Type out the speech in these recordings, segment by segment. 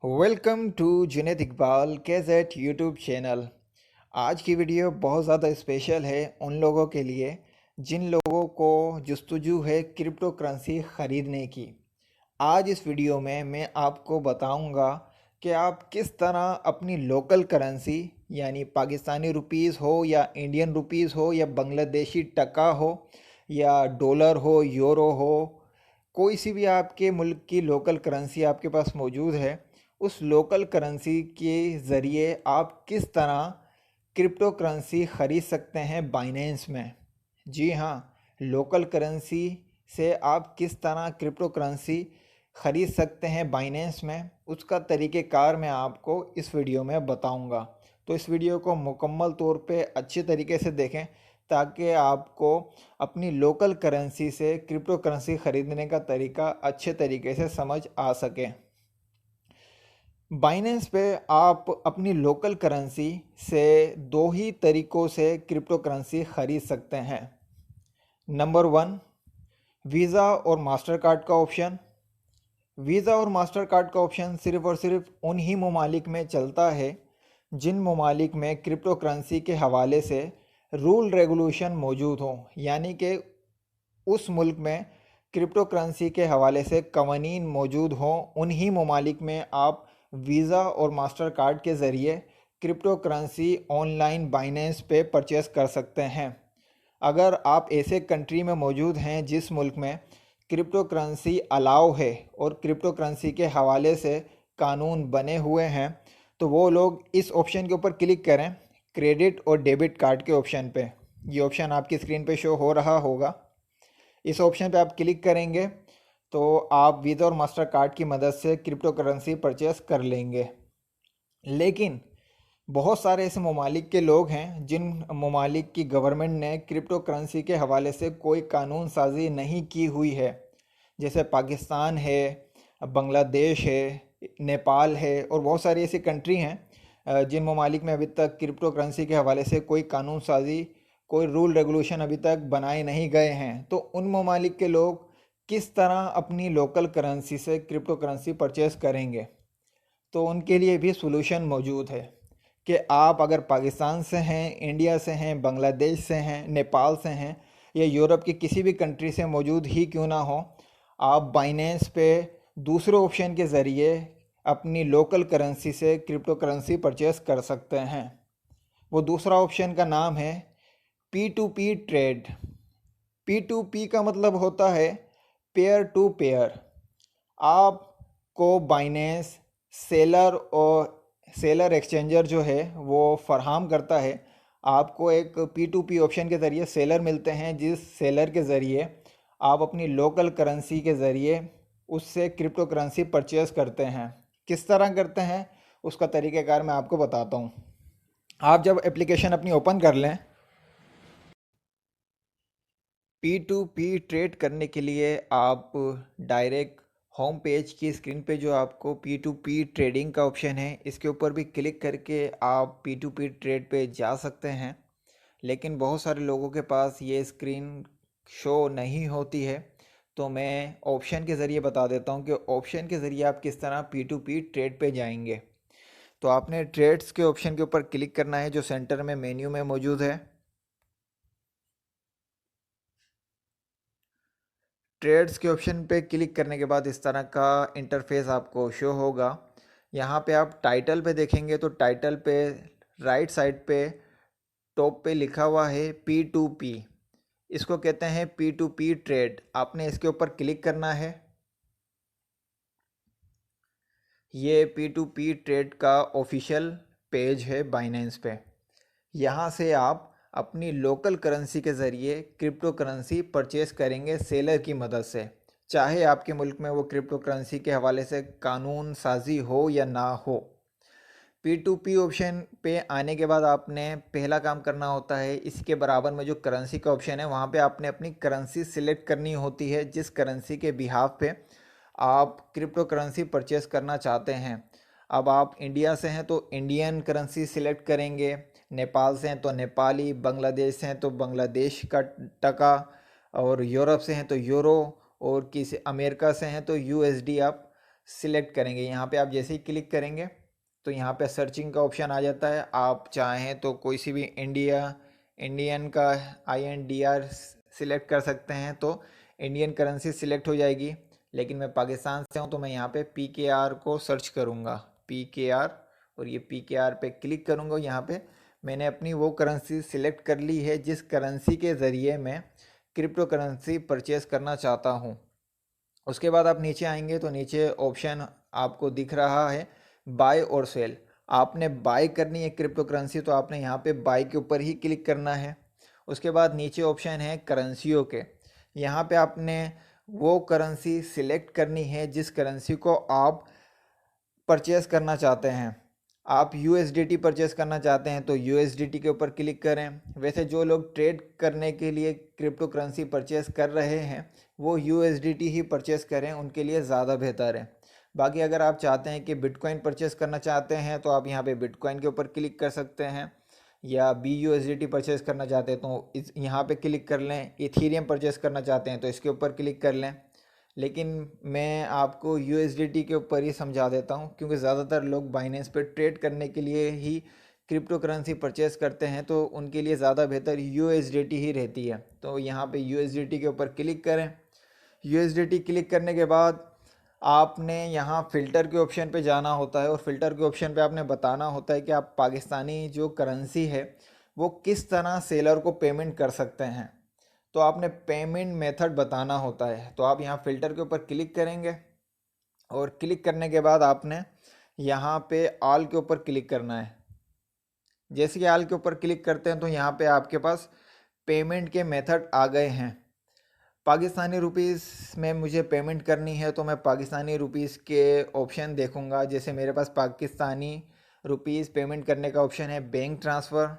Welcome to Junaid Iqbal gadget YouTube channel. आज की video बहुत ज़्यादा स्पेशल है उन लोगों के लिए जिन लोगों को जस्तुजू है क्रिप्टो करेंसी ख़रीदने की। आज इस वीडियो में मैं आपको बताऊंगा कि आप किस तरह अपनी लोकल करेंसी यानी पाकिस्तानी रुपीस हो या इंडियन रुपीस हो या बांग्लादेशी टका हो या डॉलर हो, यूरो हो, कोई सी भी आपके मुल्क की लोकल करेंसी आपके पास मौजूद है, उस लोकल करेंसी के ज़रिए आप किस तरह क्रिप्टो करेंसी ख़रीद सकते हैं बाइनेंस में। जी हाँ, लोकल करेंसी से आप किस तरह क्रिप्टो करेंसी ख़रीद सकते हैं बाइनेंस में, उसका तरीक़ेकार मैं आपको इस वीडियो में बताऊंगा। तो इस वीडियो को मुकम्मल तौर पे अच्छे तरीके से देखें ताकि आपको अपनी लोकल करेंसी से क्रिप्टो करेंसी ख़रीदने का तरीका अच्छे तरीके से समझ आ सके। बाइनेंस पे आप अपनी लोकल करेंसी से दो ही तरीक़ों से क्रिप्टो करेंसी ख़रीद सकते हैं। नंबर 1, वीज़ा और मास्टर कार्ड का ऑप्शन। वीज़ा और मास्टर कार्ड का ऑप्शन सिर्फ़ और सिर्फ उन ही ममालिक में चलता है जिन ममालिक में क्रिप्टो करेंसी के हवाले से रूल रेगुलेशन मौजूद हो, यानी कि उस मुल्क में क्रिप्टो करेंसी के हवाले से कवानीन मौजूद हों। उन्हीं ममालिक में आप वीज़ा और मास्टर कार्ड के ज़रिए क्रिप्टो करेंसी ऑनलाइन बाइनेंस पे परचेस कर सकते हैं। अगर आप ऐसे कंट्री में मौजूद हैं जिस मुल्क में क्रिप्टो करेंसी अलाउ है और क्रिप्टो करेंसी के हवाले से कानून बने हुए हैं, तो वो लोग इस ऑप्शन के ऊपर क्लिक करें, क्रेडिट और डेबिट कार्ड के ऑप्शन पे। ये ऑप्शन आपकी स्क्रीन पे शो हो रहा होगा। इस ऑप्शन पे आप क्लिक करेंगे तो आप वीज़ा और मास्टर कार्ड की मदद से क्रिप्टो करेंसी परचेस कर लेंगे। लेकिन बहुत सारे ऐसे ममालिक के लोग हैं जिन ममालिक की गवर्नमेंट ने क्रिप्टो करेंसी के हवाले से कोई कानून साजी नहीं की हुई है, जैसे पाकिस्तान है, बांग्लादेश है, नेपाल है और बहुत सारी ऐसी कंट्री हैं जिन ममालिक में अभी तक क्रिप्टो करेंसी के हवाले से कोई कानून साजी, कोई रूल रेगुलेशन अभी तक बनाए नहीं गए हैं। तो उन ममालिक के लोग किस तरह अपनी लोकल करेंसी से क्रिप्टो करेंसी परचेस करेंगे, तो उनके लिए भी सॉल्यूशन मौजूद है कि आप अगर पाकिस्तान से हैं, इंडिया से हैं, बांग्लादेश से हैं, नेपाल से हैं या यूरोप की किसी भी कंट्री से मौजूद ही क्यों ना हो, आप बाइनेंस पे दूसरे ऑप्शन के ज़रिए अपनी लोकल करेंसी से क्रिप्टो करेंसी परचेस कर सकते हैं। वो दूसरा ऑप्शन का नाम है P2P ट्रेड। P2P का मतलब होता है पेयर टू पेयर। आपको बाइनेंस सेलर एक्सचेंजर जो है वो फराहम करता है। आपको एक P2P ऑप्शन के ज़रिए सेलर मिलते हैं, जिस सेलर के ज़रिए आप अपनी लोकल करेंसी के ज़रिए उससे क्रिप्टो करेंसी परचेस करते हैं। किस तरह करते हैं उसका तरीक़ाकार मैं आपको बताता हूँ। आप जब एप्लीकेशन अपनी ओपन कर लें, P2P ट्रेड करने के लिए आप डायरेक्ट होम पेज की स्क्रीन पे जो आपको P2P ट्रेडिंग का ऑप्शन है, इसके ऊपर भी क्लिक करके आप P2P ट्रेड पे जा सकते हैं। लेकिन बहुत सारे लोगों के पास ये स्क्रीन शो नहीं होती है, तो मैं ऑप्शन के ज़रिए बता देता हूँ कि ऑप्शन के ज़रिए आप किस तरह P2P ट्रेड पे जाएंगे। तो आपने ट्रेड्स के ऑप्शन के ऊपर क्लिक करना है जो सेंटर में मेन्यू में मौजूद है। ट्रेड्स के ऑप्शन पे क्लिक करने के बाद इस तरह का इंटरफेस आपको शो होगा। यहाँ पे आप टाइटल पे देखेंगे तो टाइटल पे राइट साइड पे टॉप पे लिखा हुआ है P2P। इसको कहते हैं P2P ट्रेड। आपने इसके ऊपर क्लिक करना है। ये P2P ट्रेड का ऑफिशियल पेज है बाइनेंस पे। यहाँ से आप अपनी लोकल करेंसी के ज़रिए क्रिप्टो करेंसी परचेस करेंगे सेलर की मदद से, चाहे आपके मुल्क में वो क्रिप्टो करेंसी के हवाले से कानून साजी हो या ना हो। P2P ऑप्शन पे आने के बाद आपने पहला काम करना होता है, इसके बराबर में जो करेंसी का ऑप्शन है वहाँ पे आपने अपनी करेंसी सिलेक्ट करनी होती है, जिस करेंसी के बिहाफ पे आप क्रिप्टो करेंसी परचेस करना चाहते हैं। अब आप इंडिया से हैं तो इंडियन करेंसी सिलेक्ट करेंगे, नेपाल से हैं तो नेपाली, बांग्लादेश से हैं तो बांग्लादेश का टका, और यूरोप से हैं तो यूरो, और किसी अमेरिका से हैं तो USD आप सिलेक्ट करेंगे। यहाँ पे आप जैसे ही क्लिक करेंगे तो यहाँ पे सर्चिंग का ऑप्शन आ जाता है। आप चाहें तो कोई सी भी इंडियन का INDR सिलेक्ट कर सकते हैं, तो इंडियन करेंसी सिलेक्ट हो जाएगी। लेकिन मैं पाकिस्तान से हूँ तो मैं यहाँ पे PKR को सर्च करूँगा, PKR, और ये PKR पे क्लिक करूँगा। यहाँ पे मैंने अपनी वो करेंसी सिलेक्ट कर ली है जिस करेंसी के ज़रिए मैं क्रिप्टो करेंसी परचेज़ करना चाहता हूँ। उसके बाद आप नीचे आएंगे तो नीचे ऑप्शन आपको दिख रहा है बाय और सेल। आपने बाय करनी है क्रिप्टो करेंसी तो आपने यहाँ पे बाय के ऊपर ही क्लिक करना है। उसके बाद नीचे ऑप्शन है करेंसियों के। यहाँ पे आपने वो करेंसी सिलेक्ट करनी है जिस करेंसी को आप परचेस करना चाहते हैं। आप USDT परचेस करना चाहते हैं तो USDT के ऊपर क्लिक करें। वैसे जो लोग ट्रेड करने के लिए क्रिप्टो करेंसी परचेस कर रहे हैं वो USDT ही परचेस करें, उनके लिए ज़्यादा बेहतर है। बाकी अगर आप चाहते हैं कि बिटकॉइन परचेस करना चाहते हैं तो आप यहाँ पे बिटकॉइन के ऊपर क्लिक कर सकते हैं, या BUSDT परचेस करना चाहते हैं तो इस यहाँ पे क्लिक कर लें। इथीरियम परचेस करना चाहते हैं तो इसके ऊपर क्लिक कर लें। लेकिन मैं आपको USDT के ऊपर ही समझा देता हूँ, क्योंकि ज़्यादातर लोग बाइनेंस पे ट्रेड करने के लिए ही क्रिप्टो करेंसी परचेस करते हैं, तो उनके लिए ज़्यादा बेहतर USDT ही रहती है। तो यहाँ पे USDT के ऊपर क्लिक करें। USDT क्लिक करने के बाद आपने यहाँ फ़िल्टर के ऑप्शन पे जाना होता है, और फ़िल्टर के ऑप्शन पे आपने बताना होता है कि आप पाकिस्तानी जो करेंसी है वो किस तरह सेलर को पेमेंट कर सकते हैं। तो आपने पेमेंट मेथड बताना होता है। तो आप यहाँ फ़िल्टर के ऊपर क्लिक करेंगे, और क्लिक करने के बाद आपने यहाँ पे ऑल के ऊपर क्लिक करना है। जैसे कि ऑल के ऊपर क्लिक करते हैं तो यहाँ पे आपके पास पेमेंट के मेथड आ गए हैं। पाकिस्तानी रुपीस में मुझे पेमेंट करनी है तो मैं पाकिस्तानी रुपीस के ऑप्शन देखूंगा। जैसे मेरे पास पाकिस्तानी रुपीस पेमेंट करने का ऑप्शन है बैंक ट्रांसफ़र।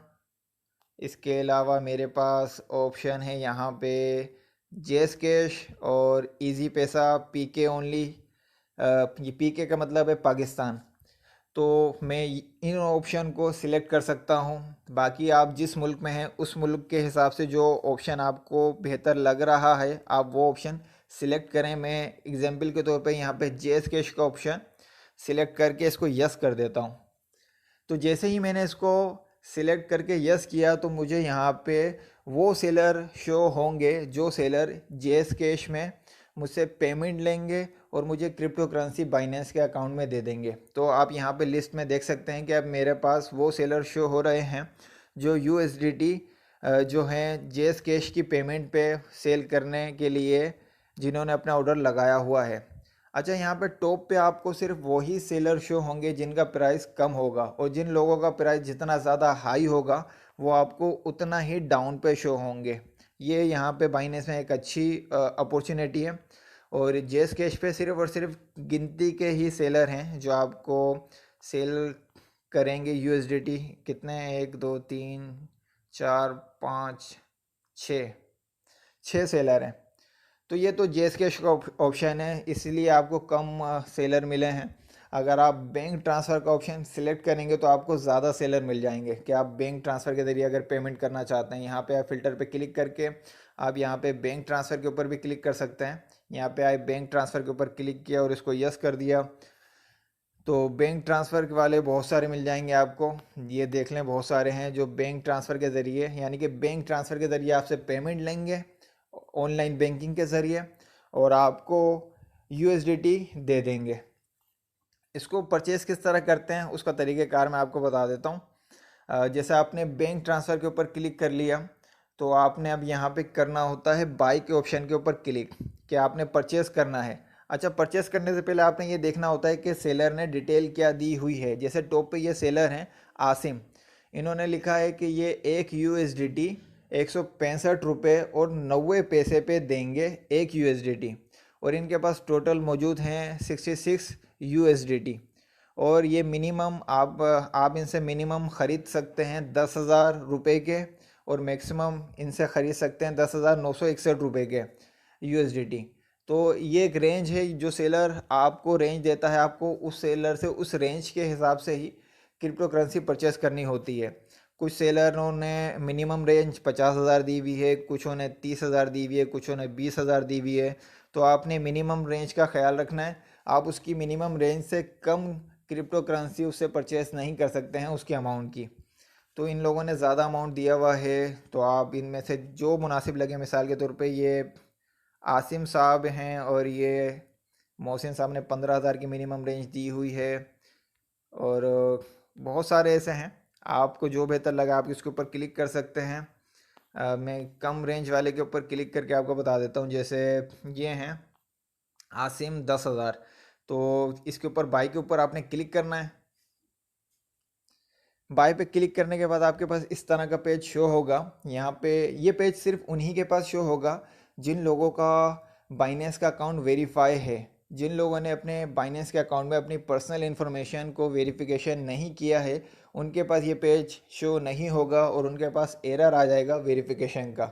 इसके अलावा मेरे पास ऑप्शन है यहाँ पे जेस कैश और इजी पैसा, PK ओनली। ये PK का मतलब है पाकिस्तान। तो मैं इन ऑप्शन को सिलेक्ट कर सकता हूँ। बाकी आप जिस मुल्क में हैं उस मुल्क के हिसाब से जो ऑप्शन आपको बेहतर लग रहा है आप वो ऑप्शन सिलेक्ट करें। मैं एग्जांपल के तौर पे यहाँ पे जेस कैश का ऑप्शन सिलेक्ट करके इसको यस कर देता हूँ। तो जैसे ही मैंने इसको सिलेक्ट करके यस किया तो मुझे यहाँ पे वो सेलर शो होंगे जो सेलर जेस कैश में मुझसे पेमेंट लेंगे और मुझे क्रिप्टो करेंसी बाइनेंस के अकाउंट में दे देंगे। तो आप यहाँ पे लिस्ट में देख सकते हैं कि अब मेरे पास वो सेलर शो हो रहे हैं जो USDT जो हैं जेस कैश की पेमेंट पे सेल करने के लिए जिन्होंने अपना ऑर्डर लगाया हुआ है। अच्छा, यहाँ पे टॉप पे आपको सिर्फ वही सेलर शो होंगे जिनका प्राइस कम होगा, और जिन लोगों का प्राइस जितना ज़्यादा हाई होगा वो आपको उतना ही डाउन पे शो होंगे। ये यहाँ पे बाइनेंस में एक अच्छी अपॉर्चुनिटी है। और जेस कैश पे सिर्फ और सिर्फ गिनती के ही सेलर हैं जो आपको सेल करेंगे USDT। कितने हैं? 1 2 3 4 5 6 6 सेलर हैं। तो ये तो जेस कैश का ऑप्शन है, इसलिए आपको कम सेलर मिले हैं। अगर आप बैंक ट्रांसफ़र का ऑप्शन सिलेक्ट करेंगे तो आपको ज़्यादा सेलर मिल जाएंगे कि आप बैंक ट्रांसफ़र के ज़रिए अगर पेमेंट करना चाहते हैं। यहाँ पे आप फ़िल्टर पे क्लिक करके आप यहाँ पे बैंक ट्रांसफ़र के ऊपर भी क्लिक कर सकते हैं। यहाँ पे आप बैंक ट्रांसफ़र के ऊपर क्लिक किया और इसको यस कर दिया तो बैंक ट्रांसफ़र वाले बहुत सारे मिल जाएंगे आपको। ये देख लें, बहुत सारे हैं जो बैंक ट्रांसफ़र के ज़रिए, यानी कि बैंक ट्रांसफ़र के ज़रिए आपसे पेमेंट लेंगे ऑनलाइन बैंकिंग के ज़रिए और आपको USDT दे देंगे। इसको परचेज़ किस तरह करते हैं उसका तरीक़ेकार मैं आपको बता देता हूँ। जैसे आपने बैंक ट्रांसफ़र के ऊपर क्लिक कर लिया तो आपने अब यहाँ पे करना होता है बाई के ऑप्शन के ऊपर क्लिक, कि आपने परचेज़ करना है। अच्छा, परचेज़ करने से पहले आपने ये देखना होता है कि सेलर ने डिटेल क्या दी हुई है। जैसे टॉप पे ये सेलर हैं आसिम, इन्होंने लिखा है कि ये 1 USDT 165 रुपये और 90 पैसे पे देंगे 1 USDT, और इनके पास टोटल मौजूद हैं 66 USDT। और ये मिनिमम आप इनसे मिनिमम ख़रीद सकते हैं 10,000 रुपये के, और मैक्सिमम इनसे ख़रीद सकते हैं 10,961 रुपये के USDT। तो ये एक रेंज है, जो सेलर आपको रेंज देता है आपको उस सेलर से उस रेंज के हिसाब से ही क्रिप्टो करेंसी परचेस करनी होती है। कुछ सेलरों ने मिनिमम रेंज 50,000 दी हुई है, कुछों ने 30,000 दी हुई है, कुछों ने 20,000 दी हुई है। तो आपने मिनिमम रेंज का ख्याल रखना है। आप उसकी मिनिमम रेंज से कम क्रिप्टो करेंसी उससे परचेस नहीं कर सकते हैं उसकी अमाउंट की। तो इन लोगों ने ज़्यादा अमाउंट दिया हुआ है, तो आप इनमें से जो मुनासिब लगे, मिसाल के तौर पे ये आसिम साहब हैं और ये मोहसिन साहब ने 15,000 की मिनिमम रेंज दी हुई है, और बहुत सारे ऐसे हैं। आपको जो बेहतर लगा आप इसके ऊपर क्लिक कर सकते हैं। मैं कम रेंज वाले के ऊपर क्लिक करके आपको बता देता हूँ। जैसे ये हैं आसिम 10,000, तो इसके ऊपर बाई के ऊपर आपने क्लिक करना है। बाय पे क्लिक करने के बाद आपके पास इस तरह का पेज शो होगा। यहाँ पे ये पेज सिर्फ उन्हीं के पास शो होगा जिन लोगों का बाइनेंस का अकाउंट वेरीफाई है। जिन लोगों ने अपने बाइनेंस के अकाउंट में अपनी पर्सनल इन्फॉर्मेशन को वेरिफिकेशन नहीं किया है, उनके पास ये पेज शो नहीं होगा और उनके पास एरर आ जाएगा वेरिफिकेशन का।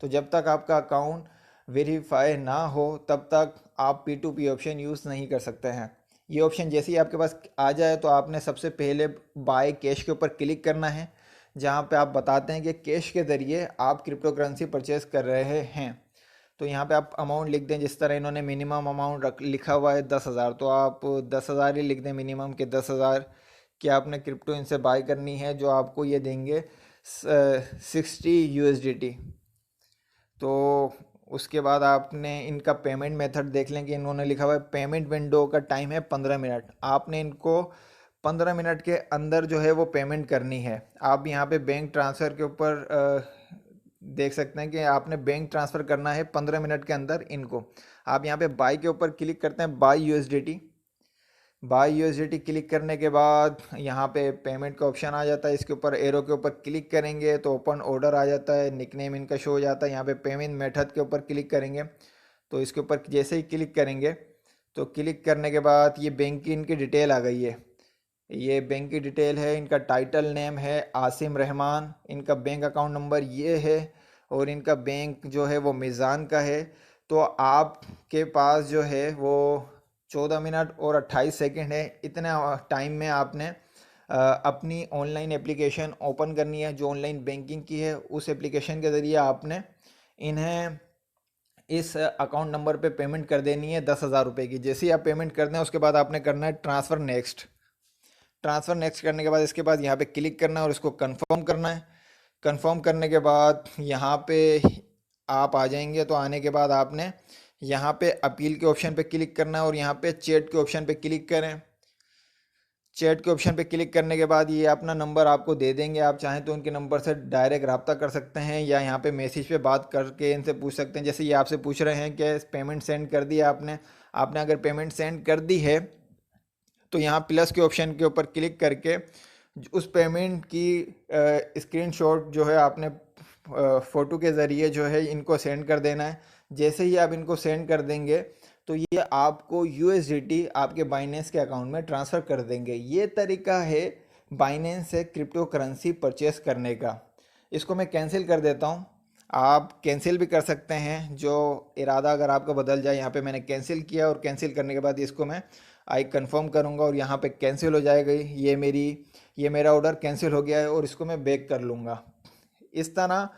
तो जब तक आपका अकाउंट वेरीफाई ना हो तब तक आप P2P ऑप्शन यूज़ नहीं कर सकते हैं। ये ऑप्शन जैसे ही आपके पास आ जाए तो आपने सबसे पहले बाय कैश के ऊपर क्लिक करना है, जहाँ पे आप बताते हैं कि कैश के ज़रिए आप क्रिप्टो करेंसी परचेस कर रहे हैं। तो यहाँ पे आप अमाउंट लिख दें, जिस तरह इन्होंने मिनिमम अमाउंट रख लिखा हुआ है 10,000, तो आप 10,000 ही लिख दें मिनिमम के 10,000 कि आपने क्रिप्टो इनसे बाय करनी है, जो आपको ये देंगे 60 USDT। तो उसके बाद आपने इनका पेमेंट मेथड देख लें कि इन्होंने लिखा हुआ है पेमेंट विंडो का टाइम है 15 मिनट। आपने इनको 15 मिनट के अंदर जो है वो पेमेंट करनी है। आप यहाँ पे बैंक ट्रांसफ़र के ऊपर देख सकते हैं कि आपने बैंक ट्रांसफ़र करना है 15 मिनट के अंदर इनको। आप यहाँ पे बाई के ऊपर क्लिक करते हैं, by USDT. By USDT click करने के बाद यहाँ पे पेमेंट का ऑप्शन आ जाता है। इसके ऊपर एरो के ऊपर क्लिक करेंगे तो ओपन ऑर्डर आ जाता है, निकनेम इनका शो हो जाता है। यहाँ पे पेमेंट मेथड के ऊपर क्लिक करेंगे, तो इसके ऊपर जैसे ही क्लिक करेंगे तो क्लिक करने के बाद ये बैंक की इनकी डिटेल आ गई है। ये बैंक की डिटेल है, इनका टाइटल नेम है आसिम रहमान, इनका बैंक अकाउंट नंबर ये है और इनका बैंक जो है वो मीज़ान का है। तो आपके पास जो है वो 14 मिनट और 28 सेकेंड है। इतने टाइम में आपने अपनी ऑनलाइन एप्लीकेशन ओपन करनी है, जो ऑनलाइन बैंकिंग की है। उस एप्लीकेशन के ज़रिए आपने इन्हें इस अकाउंट नंबर पे पेमेंट कर देनी है 10,000 रुपये की। जैसे ही आप पेमेंट कर दें उसके बाद आपने करना है ट्रांसफ़र नेक्स्ट। ट्रांसफ़र नेक्स्ट करने के बाद इसके बाद यहाँ पे क्लिक करना है और इसको कंफर्म करना है। कंफर्म करने के बाद यहाँ पे आप आ जाएंगे, तो आने के बाद आपने यहाँ पे अपील के ऑप्शन पे क्लिक करना है और यहाँ पे चैट के ऑप्शन पे क्लिक करें। चैट के ऑप्शन पे क्लिक करने के बाद ये अपना नंबर आपको दे देंगे। आप चाहें तो उनके नंबर से डायरेक्ट रब्ता कर सकते हैं या यहाँ पे मैसेज पे बात करके इनसे पूछ सकते हैं। जैसे ये आपसे पूछ रहे हैं कि पेमेंट सेंड कर दी आपने। आपने अगर पेमेंट सेंड कर दी है तो यहाँ प्लस के ऑप्शन के ऊपर क्लिक करके उस पेमेंट की स्क्रीनशॉट जो है आपने फ़ोटो के ज़रिए जो है इनको सेंड कर देना है। जैसे ही आप इनको सेंड कर देंगे तो ये आपको यूएसडीटी आपके बाइनेंस के अकाउंट में ट्रांसफ़र कर देंगे। ये तरीका है बाइनेंस से क्रिप्टो करेंसी परचेस करने का। इसको मैं कैंसिल कर देता हूँ। आप कैंसिल भी कर सकते हैं, जो इरादा अगर आपका बदल जाए। यहाँ पे मैंने कैंसिल किया और कैंसिल करने के बाद इसको मैं आई कंफर्म करूँगा और यहाँ पे कैंसिल हो जाएगा। ये मेरा ऑर्डर कैंसिल हो गया है और इसको मैं बैक कर लूँगा। इस तरह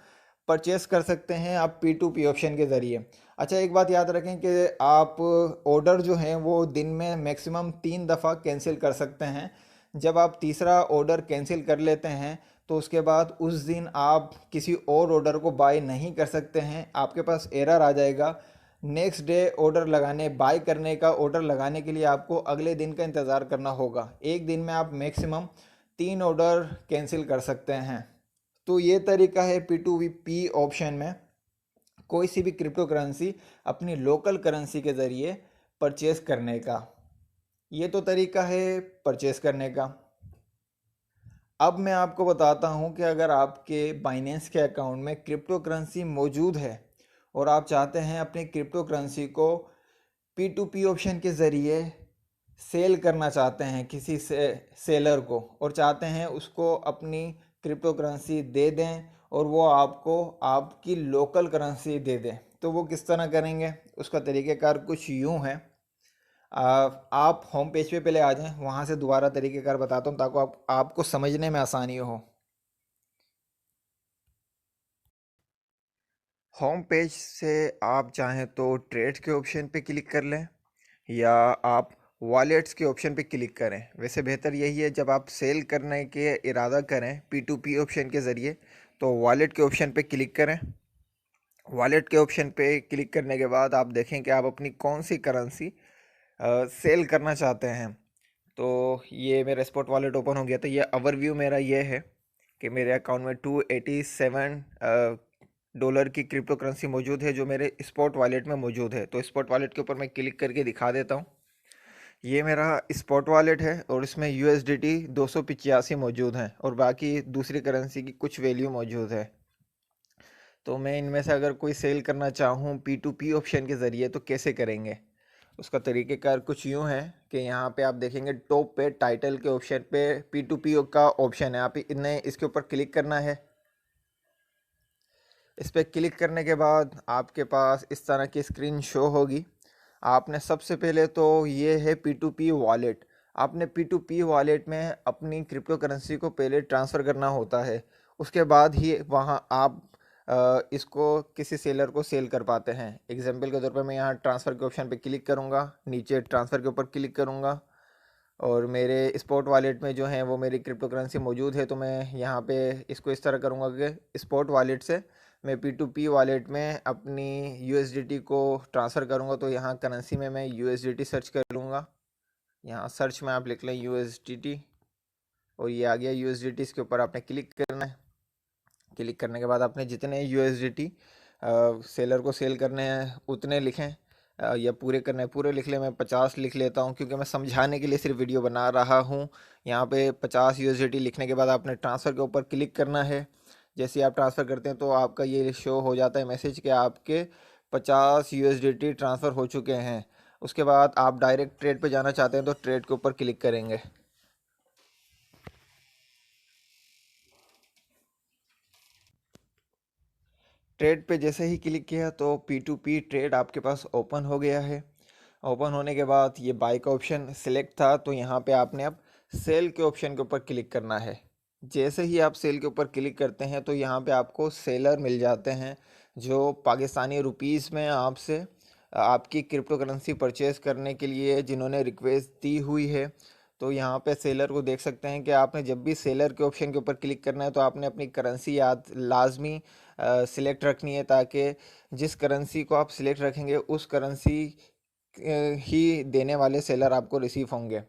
परचेस कर सकते हैं आप P2P ऑप्शन के ज़रिए। अच्छा, एक बात याद रखें कि आप ऑर्डर जो हैं वो दिन में मैक्सिमम 3 दफ़ा कैंसिल कर सकते हैं। जब आप तीसरा ऑर्डर कैंसिल कर लेते हैं तो उसके बाद उस दिन आप किसी और ऑर्डर को बाय नहीं कर सकते हैं। आपके पास एरर आ जाएगा। नेक्स्ट डे ऑर्डर लगाने, बाय करने का ऑर्डर लगाने के लिए आपको अगले दिन का इंतज़ार करना होगा। एक दिन में आप मैक्सिमम 3 ऑर्डर कैंसिल कर सकते हैं। तो ये तरीका है P2P ऑप्शन में कोई सी भी क्रिप्टो करेंसी अपनी लोकल करेंसी के ज़रिए परचेस करने का। ये तो तरीका है परचेस करने का। अब मैं आपको बताता हूँ कि अगर आपके बाइनेंस के अकाउंट में क्रिप्टो करेंसी मौजूद है और आप चाहते हैं अपनी क्रिप्टो करेंसी को P2P ऑप्शन के ज़रिए सेल करना चाहते हैं किसी से सेलर को, और चाहते हैं उसको अपनी क्रिप्टो करेंसी दे दें और वो आपको आपकी लोकल करेंसी दे दें, तो वो किस तरह करेंगे उसका तरीक़ेकार कुछ यूँ है। आप होम पेज पे पहले आ जाएं, वहाँ से दोबारा तरीक़ेकार बताता हूँ ताकि आपको समझने में आसानी हो। होम पेज से आप चाहें तो ट्रेड के ऑप्शन पे क्लिक कर लें, या आप वॉलेट्स के ऑप्शन पे क्लिक करें। वैसे बेहतर यही है, जब आप सेल करने के इरादा करें P2P ऑप्शन के ज़रिए तो वॉलेट के ऑप्शन पे क्लिक करें। वॉलेट के ऑप्शन पे क्लिक करने के बाद आप देखें कि आप अपनी कौन सी करेंसी सेल करना चाहते हैं। तो ये मेरा स्पॉट वॉलेट ओपन हो गया। तो ये ओवरव्यू मेरा ये है कि मेरे अकाउंट में $287 की क्रिप्टो करेंसी मौजूद है जो मेरे स्पॉट वॉलेट में मौजूद है। तो स्पॉट वॉलेट के ऊपर मैं क्लिक करके दिखा देता हूँ। ये मेरा स्पॉट वॉलेट है और इसमें USDT 285 मौजूद हैं और बाकी दूसरी करेंसी की कुछ वैल्यू मौजूद है। तो मैं इनमें से अगर कोई सेल करना चाहूँ P2P ऑप्शन के ज़रिए तो कैसे करेंगे, उसका तरीक़ेकार कुछ यूँ है कि यहाँ पे आप देखेंगे टॉप पे टाइटल के ऑप्शन पे P2P का ऑप्शन है। आप इन्हें इसके ऊपर क्लिक करना है। इस पर क्लिक करने के बाद आपके पास इस तरह की स्क्रीन शो होगी। आपने सबसे पहले तो ये है P2P वॉलेट। आपने P2P वॉलेट में अपनी क्रिप्टो करेंसी को पहले ट्रांसफ़र करना होता है, उसके बाद ही वहाँ आप इसको किसी सेलर को सेल कर पाते हैं। एग्जांपल के तौर पर मैं यहाँ ट्रांसफ़र के ऑप्शन पे क्लिक करूँगा, नीचे ट्रांसफ़र के ऊपर क्लिक करूँगा और मेरे स्पॉट वॉलेट में जो है वो मेरी क्रिप्टो करेंसी मौजूद है। तो मैं यहाँ पे इसको इस तरह करूँगा कि स्पॉट वॉलेट से मैं P2P वॉलेट में अपनी USDT को ट्रांसफ़र करूँगा। तो यहाँ करेंसी में मैं USDT सर्च कर लूँगा। यहाँ सर्च में आप लिख लें USDT और ये आ गया USDT। इसके ऊपर आपने क्लिक करना है। क्लिक करने के बाद आपने जितने USDT सेलर को सेल करने हैं उतने लिखें या पूरे करने हैं पूरे लिख लें। मैं 50 लिख लेता हूं क्योंकि मैं समझाने के लिए सिर्फ वीडियो बना रहा हूं। यहाँ पे 50 USDT लिखने के बाद आपने ट्रांसफ़र के ऊपर क्लिक करना है। जैसे ही आप ट्रांसफ़र करते हैं तो आपका ये शो हो जाता है मैसेज कि आपके 50 USDT ट्रांसफ़र हो चुके हैं। उसके बाद आप डायरेक्ट ट्रेड पे जाना चाहते हैं तो ट्रेड के ऊपर क्लिक करेंगे। ट्रेड पे जैसे ही क्लिक किया तो P2P ट्रेड आपके पास ओपन हो गया है। ओपन होने के बाद ये बाय का ऑप्शन सिलेक्ट था तो यहाँ पे आपने अब सेल के ऑप्शन के ऊपर क्लिक करना है। जैसे ही आप सेल के ऊपर क्लिक करते हैं तो यहाँ पे आपको सेलर मिल जाते हैं जो पाकिस्तानी रुपीस में आपसे आपकी क्रिप्टो करेंसी परचेज़ करने के लिए जिन्होंने रिक्वेस्ट दी हुई है। तो यहाँ पे सेलर को देख सकते हैं कि आपने जब भी सेलर के ऑप्शन के ऊपर क्लिक करना है तो आपने अपनी करेंसी याद लाजमी सिलेक्ट रखनी है, ताकि जिस करेंसी को आप सिलेक्ट रखेंगे उस करेंसी ही देने वाले सेलर आपको रिसीव होंगे।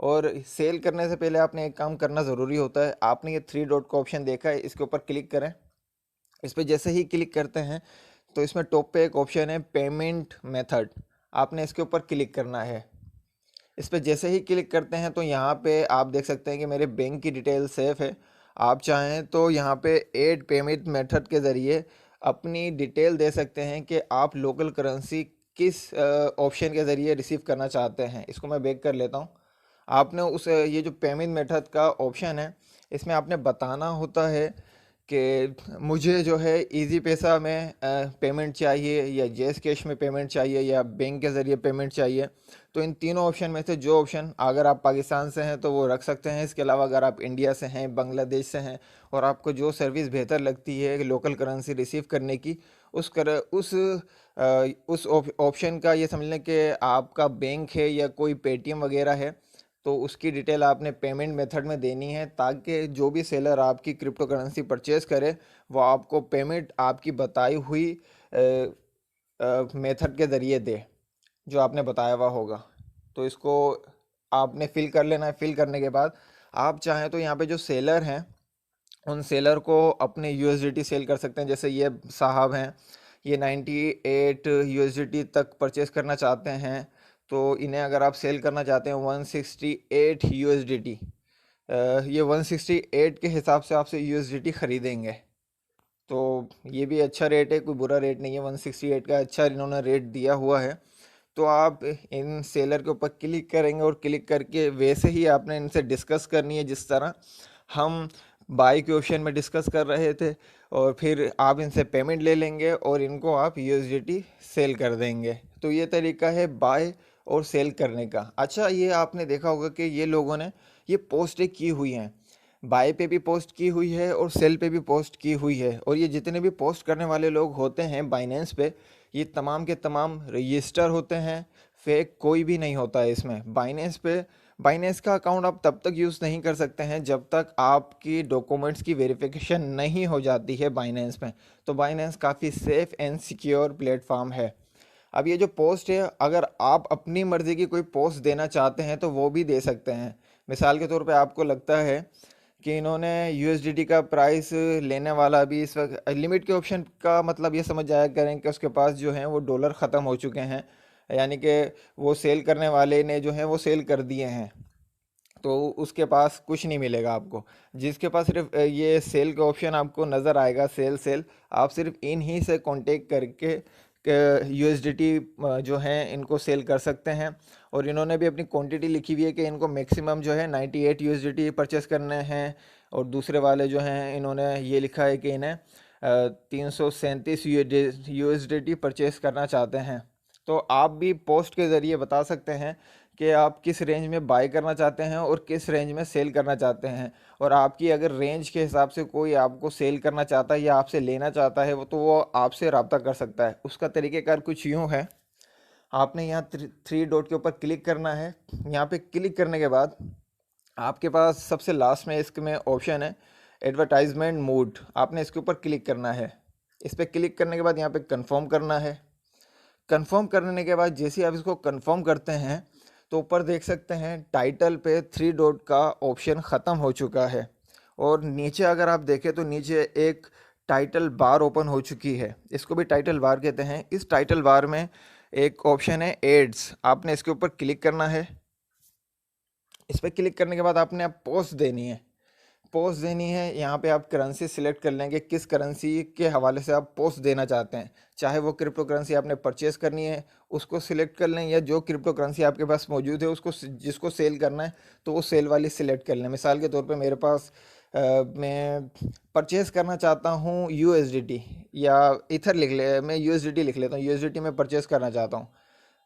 और सेल करने से पहले आपने एक काम करना ज़रूरी होता है। आपने ये 3 डॉट का ऑप्शन देखा है, इसके ऊपर क्लिक करें। इस पर जैसे ही क्लिक करते हैं तो इसमें टॉप पे एक ऑप्शन है पेमेंट मेथड। आपने इसके ऊपर क्लिक करना है। इस पर जैसे ही क्लिक करते हैं तो यहाँ पे आप देख सकते हैं कि मेरे बैंक की डिटेल सेफ है। आप चाहें तो यहाँ पे ऐड पेमेंट मेथड के ज़रिए अपनी डिटेल दे सकते हैं कि आप लोकल करेंसी किस ऑप्शन के ज़रिए रिसीव करना चाहते हैं। इसको मैं बैक कर लेता हूँ। आपने उस ये जो पेमेंट मेथड का ऑप्शन है इसमें आपने बताना होता है कि मुझे जो है इजी पैसा में पेमेंट चाहिए या जैस कैश में पेमेंट चाहिए या बैंक के ज़रिए पेमेंट चाहिए। तो इन तीनों ऑप्शन में से जो ऑप्शन अगर आप पाकिस्तान से हैं तो वो रख सकते हैं। इसके अलावा अगर आप इंडिया से हैं, बांग्लादेश से हैं और आपको जो सर्विस बेहतर लगती है लोकल करेंसी रिसीव करने की, उस ऑप्शन का ये समझ लें कि आपका बैंक है या कोई पेटीएम वगैरह है तो उसकी डिटेल आपने पेमेंट मेथड में देनी है, ताकि जो भी सेलर आपकी क्रिप्टो करेंसी परचेज़ करे वो आपको पेमेंट आपकी बताई हुई मेथड के ज़रिए दे जो आपने बताया हुआ होगा। तो इसको आपने फ़िल कर लेना है। फ़िल करने के बाद आप चाहें तो यहाँ पे जो सेलर हैं उन सेलर को अपने USDT सेल कर सकते हैं। जैसे ये साहब हैं, ये 98 USDT तक परचेज़ करना चाहते हैं। तो इन्हें अगर आप सेल करना चाहते हैं 168 USDT, ये 168 के हिसाब से आपसे USDT ख़रीदेंगे। तो ये भी अच्छा रेट है, कोई बुरा रेट नहीं है। 168 का अच्छा इन्होंने रेट दिया हुआ है। तो आप इन सेलर के ऊपर क्लिक करेंगे और क्लिक करके वैसे ही आपने इनसे डिस्कस करनी है जिस तरह हम बाय के ऑप्शन में डिस्कस कर रहे थे। और फिर आप इनसे पेमेंट ले लेंगे और इनको आप USDT सेल कर देंगे। तो ये तरीका है बाय और सेल करने का। अच्छा, ये आपने देखा होगा कि ये लोगों ने ये पोस्टें की हुई हैं, बाय पे भी पोस्ट की हुई है और सेल पे भी पोस्ट की हुई है। और ये जितने भी पोस्ट करने वाले लोग होते हैं बाइनेंस पे, ये तमाम के तमाम रजिस्टर होते हैं, फेक कोई भी नहीं होता है इसमें। बाइनेंस का अकाउंट आप तब तक यूज़ नहीं कर सकते हैं जब तक आपकी डॉक्यूमेंट्स की वेरिफिकेशन नहीं हो जाती है बाइनेंस में। तो बाइनेंस काफ़ी सेफ़ एंड सिक्योर प्लेटफॉर्म है। अब ये जो पोस्ट है, अगर आप अपनी मर्ज़ी की कोई पोस्ट देना चाहते हैं तो वो भी दे सकते हैं। मिसाल के तौर पे आपको लगता है कि इन्होंने यूएसडीटी का प्राइस लेने वाला अभी इस वक्त लिमिट के ऑप्शन का मतलब ये समझ जाया करें कि उसके पास जो है वो डॉलर ख़त्म हो चुके हैं, यानी कि वो सेल करने वाले ने जो है वो सेल कर दिए हैं, तो उसके पास कुछ नहीं मिलेगा आपको। जिसके पास सिर्फ ये सेल का ऑप्शन आपको नज़र आएगा, सेल सेल, आप सिर्फ इन ही से कांटेक्ट करके यूएसडीटी जो है इनको सेल कर सकते हैं। और इन्होंने भी अपनी क्वांटिटी लिखी हुई है कि इनको मैक्सिमम जो है 98 यूएसडीटी परचेस करने हैं। और दूसरे वाले जो हैं इन्होंने ये लिखा है कि इन्हें 337 यूएसडीटी परचेस करना चाहते हैं। तो आप भी पोस्ट के ज़रिए बता सकते हैं कि आप किस रेंज में बाय करना चाहते हैं और किस रेंज में सेल करना चाहते हैं। और आपकी अगर रेंज के हिसाब से कोई आपको सेल करना चाहता है या आपसे लेना चाहता है, वो तो वो आपसे रब्ता कर सकता है। उसका तरीक़ेकार कुछ यूँ है, आपने यहाँ थ्री डॉट के ऊपर क्लिक करना है। यहाँ पे क्लिक करने के बाद आपके पास सबसे लास्ट में इसमें ऑप्शन है एडवर्टाइजमेंट मोड, आपने इसके ऊपर क्लिक करना है। इस पर क्लिक करने के बाद यहाँ पे कंफर्म करना है। कंफर्म करने के बाद जैसे ही आप इसको कंफर्म करते हैं तो ऊपर देख सकते हैं टाइटल पे थ्री डॉट का ऑप्शन ख़त्म हो चुका है। और नीचे अगर आप देखें तो नीचे एक टाइटल बार ओपन हो चुकी है, इसको भी टाइटल बार कहते हैं। इस टाइटल बार में एक ऑप्शन है एड्स, आपने इसके ऊपर क्लिक करना है। इस पर क्लिक करने के बाद आपने अब पोस्ट देनी है। पोस्ट देनी है, यहाँ पे आप करेंसी सिलेक्ट कर लेंगे किस करेंसी के हवाले से आप पोस्ट देना चाहते हैं। चाहे वो क्रिप्टो करेंसी आपने परचेस करनी है उसको सिलेक्ट कर लें, या जो क्रिप्टो करेंसी आपके पास मौजूद है उसको जिसको सेल करना है तो वो सेल वाली सिलेक्ट कर लें। मिसाल के तौर पे मेरे पास मैं परचेस करना चाहता हूँ यूएसडीटी, या इथर लिख ले, मैं यूएसडीटी लिख लेता हूँ, यूएसडीटी में परचेस करना चाहता हूँ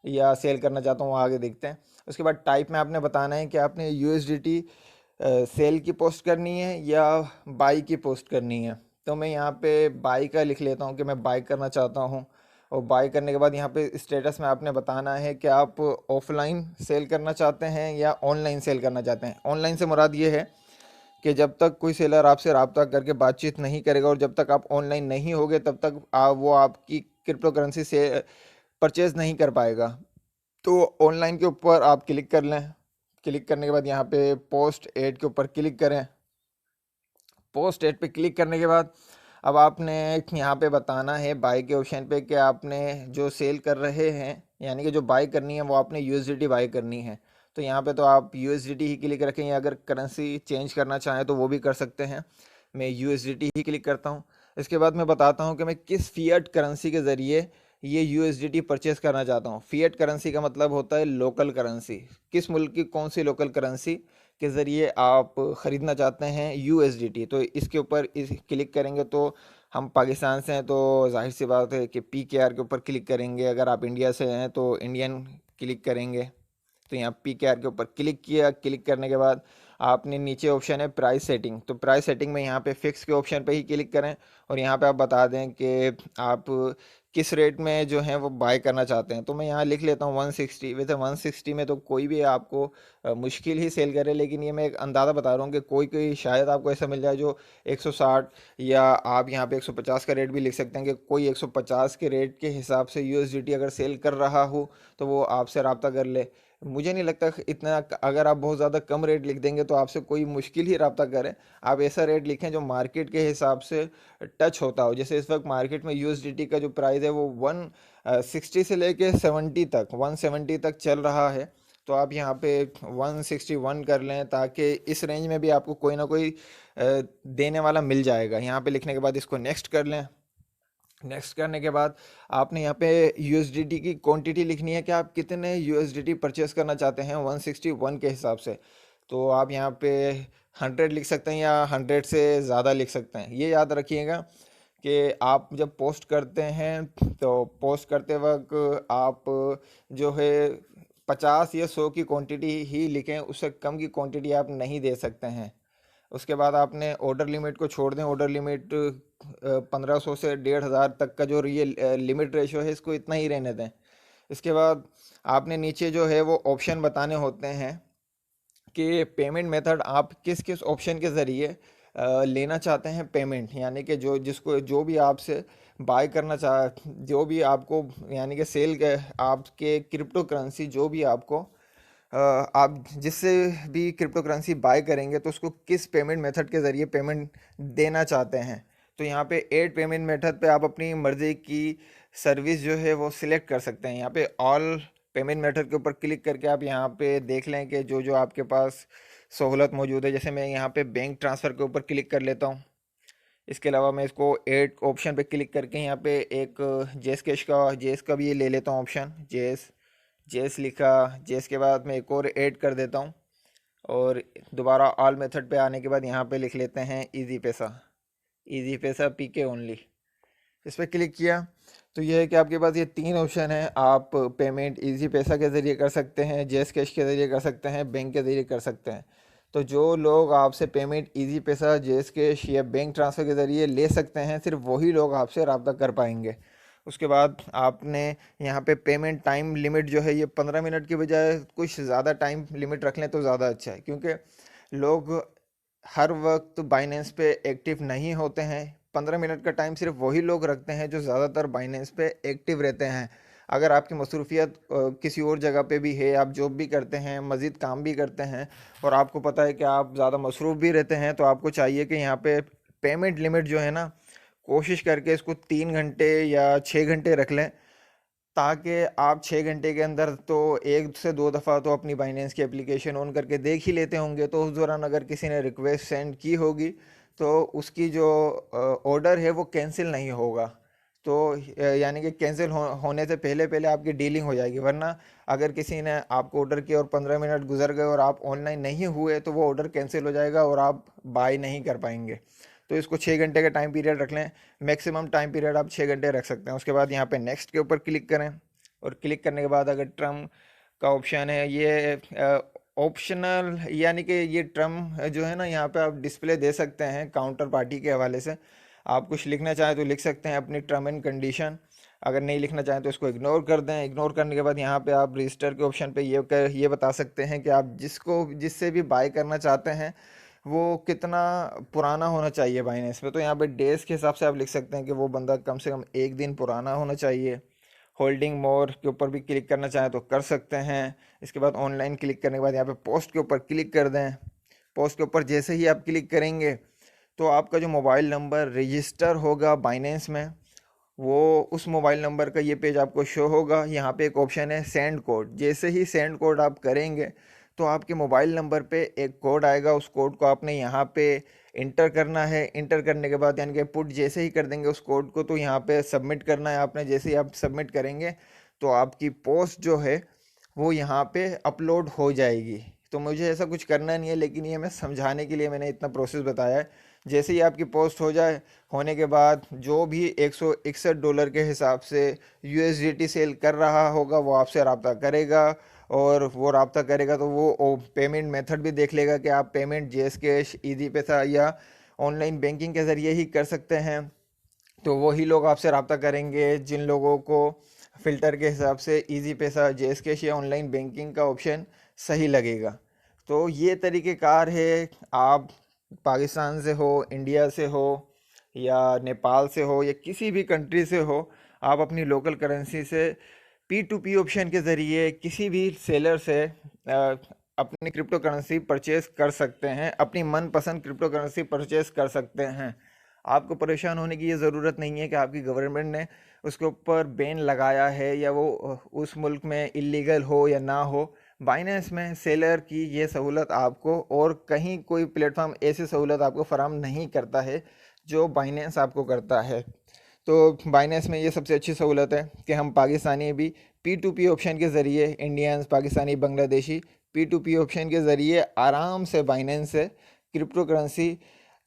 या सेल करना चाहता हूँ, आगे देखते हैं। उसके बाद टाइप में आपने बताना है कि आपने यूएसडीटी सेल की पोस्ट करनी है या बाई की पोस्ट करनी है। तो मैं यहाँ पे बाई का लिख लेता हूँ कि मैं बाई करना चाहता हूँ। और बाई करने के बाद यहाँ पे स्टेटस में आपने बताना है कि आप ऑफलाइन सेल करना चाहते हैं या ऑनलाइन सेल करना चाहते हैं। ऑनलाइन से मुराद ये है कि जब तक कोई सेलर आपसे रब्ता करके बातचीत नहीं करेगा और जब तक आप ऑनलाइन नहीं होगे तब तक वो आपकी क्रिप्टो करेंसी से परचेज़ नहीं कर पाएगा। तो ऑनलाइन के ऊपर आप क्लिक कर लें। क्लिक करने के बाद यहाँ पे पोस्ट एड के ऊपर क्लिक करें। पोस्ट एड पे क्लिक करने के बाद अब आपने यहाँ पे बताना है बाई के ऑप्शन पे कि आपने जो सेल कर रहे हैं, यानी कि जो बाई करनी है वो आपने यूएसडीटी बाई करनी है। तो यहाँ पे तो आप यूएसडीटी ही क्लिक रखें, या अगर करेंसी चेंज करना चाहें तो वो भी कर सकते हैं। मैं यूएसडीटी ही क्लिक करता हूँ। इसके बाद मैं बताता हूँ कि मैं किस फिएट करेंसी के ज़रिए ये यूएसडीटी परचेस करना चाहता हूँ। फिएट करेंसी का मतलब होता है लोकल करेंसी, किस मुल्क की कौन सी लोकल करेंसी के ज़रिए आप ख़रीदना चाहते हैं यूएसडीटी। तो इसके ऊपर इस क्लिक करेंगे तो हम पाकिस्तान से हैं तो जाहिर सी बात है कि पीकेआर के ऊपर क्लिक करेंगे। अगर आप इंडिया से हैं तो इंडियन क्लिक करेंगे। तो यहाँ पीकेआर के ऊपर क्लिक किया। क्लिक करने के बाद आपने नीचे ऑप्शन है प्राइस सेटिंग, तो प्राइस सेटिंग में यहाँ पे फिक्स के ऑप्शन पे ही क्लिक करें और यहाँ पे आप बता दें कि आप किस रेट में जो है वो बाय करना चाहते हैं। तो मैं यहाँ लिख लेता हूँ 160। वैसे 160 में तो कोई भी आपको मुश्किल ही सेल करे, लेकिन ये मैं एक अंदाज़ा बता रहा हूँ कि कोई कोई शायद आपको ऐसा मिल जाए जो 160, या आप यहाँ पे 150 का रेट भी लिख सकते हैं कि कोई 150 के रेट के हिसाब से यूएसडीटी अगर सेल कर रहा हो तो वो आपसे रब्ता कर ले। मुझे नहीं लगता इतना, अगर आप बहुत ज़्यादा कम रेट लिख देंगे तो आपसे कोई मुश्किल ही रब्ता करे। आप ऐसा रेट लिखें जो मार्केट के हिसाब से टच होता हो। जैसे इस वक्त मार्केट में यूएसडीटी का जो प्राइस है वो 160 से लेके 70 तक, 170 तक चल रहा है। तो आप यहाँ पे 161 कर लें ताकि इस रेंज में भी आपको कोई ना कोई देने वाला मिल जाएगा। यहाँ पे लिखने के बाद इसको नेक्स्ट कर लें। नेक्स्ट करने के बाद आपने यहाँ पे यूएसडीटी की क्वांटिटी लिखनी है कि आप कितने यूएसडीटी परचेस करना चाहते हैं 161 के हिसाब से। तो आप यहाँ पे 100 लिख सकते हैं या 100 से ज़्यादा लिख सकते हैं। ये याद रखिएगा कि आप जब पोस्ट करते हैं तो पोस्ट करते वक्त आप जो है 50 या 100 की क्वांटिटी ही लिखें, उससे कम की क्वांटिटी आप नहीं दे सकते हैं। उसके बाद आपने ऑर्डर लिमिट को छोड़ दें। ऑर्डर लिमिट 1500 से 1500 तक का जो ये लिमिट रेशो है इसको इतना ही रहने दें। इसके बाद आपने नीचे जो है वो ऑप्शन बताने होते हैं कि पेमेंट मेथड आप किस किस ऑप्शन के ज़रिए लेना चाहते हैं पेमेंट, यानी कि जो भी आपसे बाय करना चाह जो भी आपको यानी कि सेल के आपके क्रिप्टो करेंसी जो भी आपको आप जिससे भी क्रिप्टो करेंसी बाय करेंगे तो उसको किस पेमेंट मेथड के ज़रिए पेमेंट देना चाहते हैं। तो यहाँ पे ऐड पेमेंट मेथड पे आप अपनी मर्ज़ी की सर्विस जो है वो सिलेक्ट कर सकते हैं। यहाँ पे ऑल पेमेंट मेथड के ऊपर क्लिक करके आप यहाँ पे देख लें कि जो जो आपके पास सहूलत मौजूद है। जैसे मैं यहाँ पे बैंक ट्रांसफ़र के ऊपर क्लिक कर लेता हूँ। इसके अलावा मैं इसको ऐड ऑप्शन पे क्लिक करके यहाँ पे एक जेस का भी ये ले लेता हूँ ऑप्शन। जेस लिखा, जेस के बाद मैं एक और ऐड कर देता हूँ और दोबारा ऑल मेथड पे आने के बाद यहाँ पे लिख लेते हैं इजी पैसा पीके ओनली। इस पर क्लिक किया तो यह है कि आपके पास ये 3 ऑप्शन है। आप पेमेंट इजी पैसा के ज़रिए कर सकते हैं, जेस कैश के ज़रिए कर सकते हैं, बैंक के ज़रिए कर सकते हैं। तो जो लोग आपसे पेमेंट इजी पैसा, जेस कैश या बैंक ट्रांसफ़र के ज़रिए ले सकते हैं, सिर्फ वही लोग आपसे रब्ता कर पाएंगे। उसके बाद आपने यहाँ पे पेमेंट टाइम लिमिट जो है ये 15 मिनट की बजाय कुछ ज़्यादा टाइम लिमिट रख लें तो ज़्यादा अच्छा है, क्योंकि लोग हर वक्त बाइनेंस पे एक्टिव नहीं होते हैं। 15 मिनट का टाइम सिर्फ वही लोग रखते हैं जो ज़्यादातर बाइनेंस पे एक्टिव रहते हैं। अगर आपकी मसरूफियत किसी और जगह पे भी है, आप जॉब भी करते हैं, मज़ीद काम भी करते हैं और आपको पता है कि आप ज़्यादा मसरूफ़ भी रहते हैं, तो आपको चाहिए कि यहाँ पे पेमेंट लिमिट जो है ना, कोशिश करके इसको 3 घंटे या 6 घंटे रख लें, ताकि आप 6 घंटे के अंदर तो 1 से 2 दफ़ा तो अपनी बाइनेंस की एप्लीकेशन ऑन करके देख ही लेते होंगे। तो उस दौरान अगर किसी ने रिक्वेस्ट सेंड की होगी तो उसकी जो ऑर्डर है वो कैंसिल नहीं होगा। तो यानी कि कैंसिल होने से पहले पहले आपकी डीलिंग हो जाएगी। वरना अगर किसी ने आपको ऑर्डर किया और 15 मिनट गुजर गए और आप ऑनलाइन नहीं हुए तो वो ऑर्डर कैंसिल हो जाएगा और आप बाय नहीं कर पाएंगे। तो इसको 6 घंटे का टाइम पीरियड रख लें। मैक्सिमम टाइम पीरियड आप 6 घंटे रख सकते हैं। उसके बाद यहाँ पे नेक्स्ट के ऊपर क्लिक करें और क्लिक करने के बाद अगर ट्रम का ऑप्शन है, ये ऑप्शनल यानी कि ये ट्रम जो है ना, यहाँ पे आप डिस्प्ले दे सकते हैं काउंटर पार्टी के हवाले से। आप कुछ लिखना चाहें तो लिख सकते हैं अपनी टर्म एंड कंडीशन। अगर नहीं लिखना चाहें तो इसको इग्नोर कर दें। इग्नोर करने के बाद यहाँ पे आप रजिस्टर के ऑप्शन पे ये बता सकते हैं कि आप जिससे भी बाय करना चाहते हैं वो कितना पुराना होना चाहिए बाइनेंस में। तो यहाँ पे डेज के हिसाब से आप लिख सकते हैं कि वो बंदा कम से कम 1 दिन पुराना होना चाहिए। होल्डिंग मोर के ऊपर भी क्लिक करना चाहें तो कर सकते हैं। इसके बाद ऑनलाइन क्लिक करने के बाद यहाँ पे पोस्ट के ऊपर क्लिक कर दें। पोस्ट के ऊपर जैसे ही आप क्लिक करेंगे तो आपका जो मोबाइल नंबर रजिस्टर होगा बाइनेंस में, वो उस मोबाइल नंबर का ये पेज आपको शो होगा। यहाँ पे एक ऑप्शन है सेंड कोड। जैसे ही सेंड कोड आप करेंगे तो आपके मोबाइल नंबर पे एक कोड आएगा। उस कोड को आपने यहाँ पे इंटर करना है। इंटर करने के बाद यानी कि पुट जैसे ही कर देंगे उस कोड को, तो यहाँ पे सबमिट करना है आपने। जैसे ही आप सबमिट करेंगे तो आपकी पोस्ट जो है वो यहाँ पे अपलोड हो जाएगी। तो मुझे ऐसा कुछ करना नहीं है, लेकिन ये मैं समझाने के लिए मैंने इतना प्रोसेस बताया है। जैसे ही आपकी पोस्ट हो जाए, होने के बाद जो भी $161 के हिसाब से यूएसडीटी सेल कर रहा होगा वो आपसे रब्ता करेगा। और वो रब्ता करेगा तो वो पेमेंट मेथड भी देख लेगा कि आप पेमेंट जेस कैश, इजी पैसा या ऑनलाइन बैंकिंग के ज़रिए ही कर सकते हैं। तो वही लोग आपसे रब्ता करेंगे जिन लोगों को फ़िल्टर के हिसाब से इजी पैसा, जेस कैश या ऑनलाइन बैंकिंग का ऑप्शन सही लगेगा। तो ये तरीक़ेकार है। आप पाकिस्तान से हो, इंडिया से हो या नेपाल से हो या किसी भी कंट्री से हो, आप अपनी लोकल करेंसी से P2P ऑप्शन के ज़रिए किसी भी सेलर से अपनी क्रिप्टो करेंसी परचेज़ कर सकते हैं। अपनी मनपसंद क्रिप्टो करेंसी परचेज़ कर सकते हैं। आपको परेशान होने की ये ज़रूरत नहीं है कि आपकी गवर्नमेंट ने उसके ऊपर बैन लगाया है या वो उस मुल्क में इलीगल हो या ना हो। बाइनेंस में सेलर की ये सहूलत आपको और कहीं कोई प्लेटफॉर्म ऐसी सहूलत आपको फराहम नहीं करता है जो बाइनेंस आपको करता है। तो बाइनेंस में ये सबसे अच्छी सहूलत है कि हम पाकिस्तानी भी P2P ऑप्शन के ज़रिए, Indians, Pakistani, Bangladeshi P2P option के ज़रिए आराम से बाइनेंस से क्रिप्टो करेंसी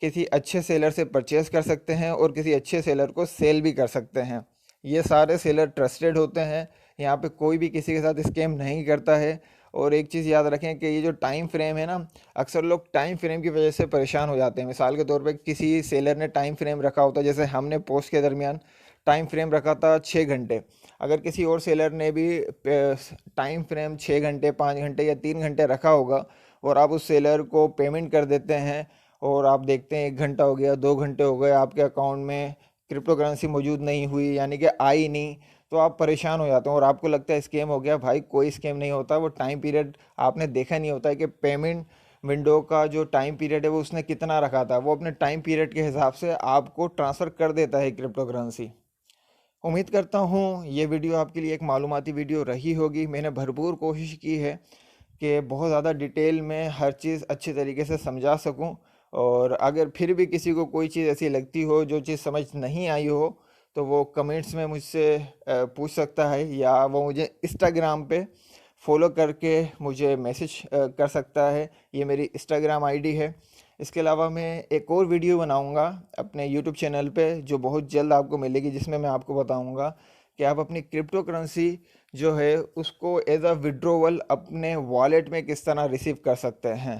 किसी अच्छे सेलर से परचेज़ कर सकते हैं और किसी अच्छे सेलर को सेल भी कर सकते हैं। ये सारे सेलर ट्रस्टेड होते हैं। यहाँ पे कोई भी किसी के साथ स्कैम नहीं करता है। और एक चीज़ याद रखें कि ये जो टाइम फ्रेम है ना, अक्सर लोग टाइम फ्रेम की वजह से परेशान हो जाते हैं। मिसाल के तौर पे किसी सेलर ने टाइम फ्रेम रखा होता है, जैसे हमने पोस्ट के दरमियान टाइम फ्रेम रखा था 6 घंटे। अगर किसी और सेलर ने भी टाइम फ्रेम 6 घंटे, 5 घंटे या 3 घंटे रखा होगा और आप उस सेलर को पेमेंट कर देते हैं और आप देखते हैं 1 घंटा हो गया, 2 घंटे हो गए, आपके अकाउंट में क्रिप्टो करेंसी मौजूद नहीं हुई, यानी कि आई नहीं, तो आप परेशान हो जाते हैं और आपको लगता है स्कैम हो गया। भाई कोई स्कैम नहीं होता, वो टाइम पीरियड आपने देखा नहीं होता है कि पेमेंट विंडो का जो टाइम पीरियड है वो उसने कितना रखा था, वो अपने टाइम पीरियड के हिसाब से आपको ट्रांसफ़र कर देता है क्रिप्टो करेंसी। उम्मीद करता हूँ ये वीडियो आपके लिए एक मालूमाती वीडियो रही होगी। मैंने भरपूर कोशिश की है कि बहुत ज़्यादा डिटेल में हर चीज़ अच्छी तरीके से समझा सकूं, और अगर फिर भी किसी को कोई चीज़ ऐसी लगती हो जो चीज़ समझ नहीं आई हो तो वो कमेंट्स में मुझसे पूछ सकता है, या वो मुझे इंस्टाग्राम पे फॉलो करके मुझे मैसेज कर सकता है। ये मेरी इंस्टाग्राम आईडी है। इसके अलावा मैं एक और वीडियो बनाऊंगा अपने यूट्यूब चैनल पे जो बहुत जल्द आपको मिलेगी, जिसमें मैं आपको बताऊंगा कि आप अपनी क्रिप्टो करेंसी जो है उसको एज अ विड्रॉवल अपने वॉलेट में किस तरह रिसीव कर सकते हैं।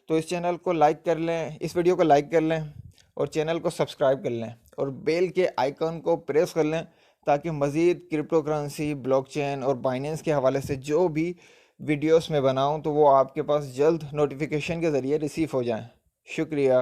तो इस चैनल को लाइक कर लें, इस वीडियो को लाइक कर लें और चैनल को सब्सक्राइब कर लें और बेल के आइकन को प्रेस कर लें, ताकि मज़ीद क्रिप्टो करेंसी, ब्लॉकचेन और बाइनेंस के हवाले से जो भी वीडियोस में बनाऊं तो वो आपके पास जल्द नोटिफिकेशन के ज़रिए रिसीव हो जाएं। शुक्रिया।